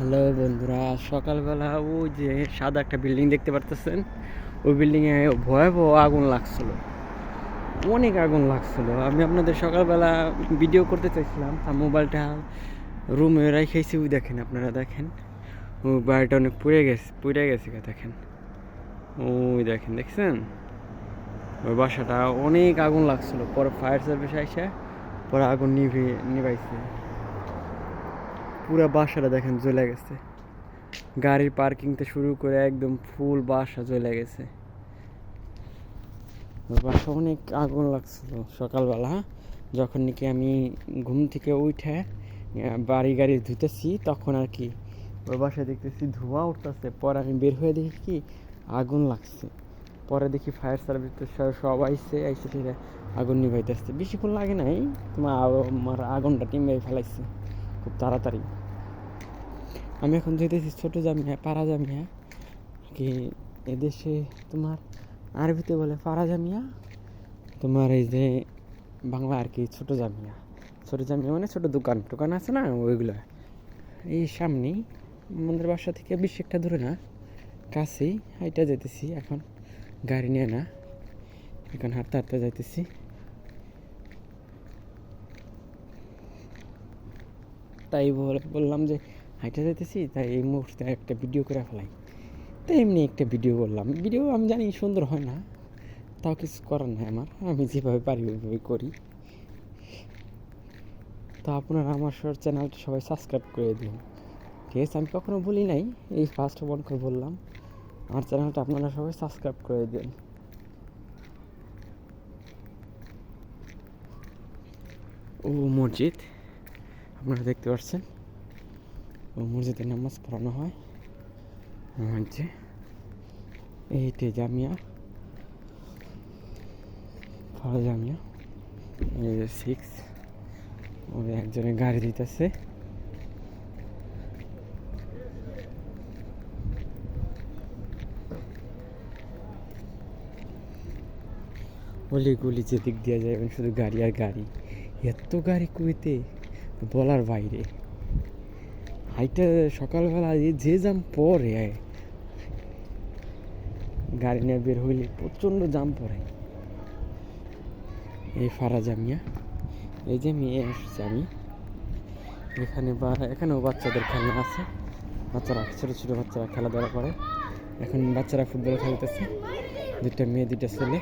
Hello বন্ধুরা, সকালবেলা ওই যে সাদা একটা বিল্ডিং দেখতে পারতেছেন, ওই বিল্ডিংয়ে ভয়াবহ আগুন লাগছিল, অনেক আগুন লাগছিল। আমি আপনাদের সকালবেলা ভিডিও করতে চাইছিলাম, আর মোবাইলটা রুমে রেখেছি। ওই দেখেন, আপনারা দেখেন, ওই বাড়িটা অনেক পুড়ে গেছে দেখেন, ওই দেখেন, দেখছেন ওই বাসাটা অনেক আগুন লাগছিল। পরে ফায়ার সার্ভিস আইসা পরে আগুন নিভাইছে। পুরো বাসাটা দেখেন জ্বলে গেছে, গাড়ির পার্কিং থেকে শুরু করে একদম ফুল বাসা জ্বলে গেছে। বাসা অনেক আগুন লাগছিল সকালবেলা, যখন নাকি আমি ঘুম থেকে উঠে গাড়ি ধুতেছি, তখন আর কি ওই বাসায় দেখতেছি ধোঁয়া উঠতেছে। পরে আমি বের হয়ে দেখি কি আগুন লাগছে। পরে দেখি ফায়ার সার্ভিস সব আইসে ঠিক আগুন নিভাইতেছে। বেশিক্ষণ লাগে নাই, আমার আগুনটা টিমে ফেলাইছে খুব তাড়াতাড়ি। আমি এখন যেতেছি ছোট জামিয়া, পাড়া জামিয়া, কি এদেশে তোমার আরবিতে বলে পাড়া জামিয়া, তোমার এই যে বাংলা আর কি ছোট জামিয়া। ছোট জামিয়া মানে ছোট দোকান আছে না, ওইগুলো এই সামনেই আমাদের বাসা থেকে বেশি একটা দূরে না, কাছেই। হাইটা যেতেছি এখন, গাড়ি নিয়ে না, এখন হাঁটতে হাঁটতে যাইতেছি। তাই বললাম যে হাইটা যেতেছি, তাই এই মুহূর্তে একটা ভিডিও করে ফেলাই। তাই এমনি একটা ভিডিও করলাম। ভিডিও আমি জানি সুন্দর হয় না, তাও কিছু করার নাই আমার, আমি যেভাবে পারি ওইভাবে করি। তো আপনারা আমার চ্যানেলটা সবাই সাবস্ক্রাইব করে দিন, ঠিক আছে? আমি কখনো বলি নাই, এই ফার্স্ট ওয়ান করে বললাম, আমার চ্যানেলটা আপনারা সবাই সাবস্ক্রাইব করে দিন। ও মসজিদ, আপনারা দেখতে পাচ্ছেন, ও মসজিদে নামাজ পড়ানো হয়। হচ্ছে এইটে জামিয়া, ফাড়া জামিয়া, 6। ওই একজনের গাড়ি দিতেছে। অলিগুলি যেদিক দিয়ে যায় শুধু গাড়ি আর গাড়ি, এত গাড়ি কুয়েতে বলার বাইরে। হাইটা সকালবেলা যে জাম পরে গাড়ি নিয়ে বের হইলে প্রচণ্ড জাম পড়ে। এই ফাড়া জামিয়া, এই যে মেয়ে আসছে আমি এখানে, এখানেও বাচ্চাদের খেলনা আছে, বাচ্চারা ছোটো ছোটো বাচ্চারা খেলাধুলা করে। এখন বাচ্চারা ফুটবল খেলতেছে, দুইটা মেয়ে দুইটা ছেলে।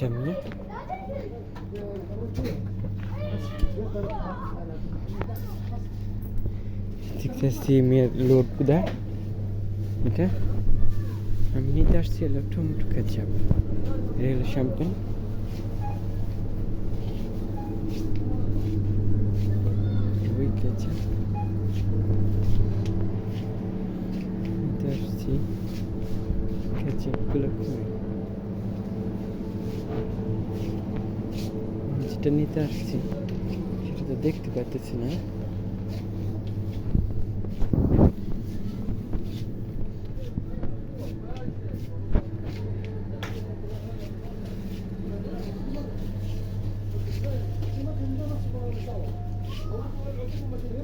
জামিয়া দেখতেছি মেয়ের লোড কোথায়, এটা আমি নিতে আসছি হলো টমেটো কেচাপ, এটা হলো শ্যাম্পেন। ওই কেচাপ নিতে আসছি, কেচাপগুলো যেটা নিতে আসছি সেটা তো দেখতে পাচ্ছি না।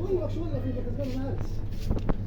والله شو ولا في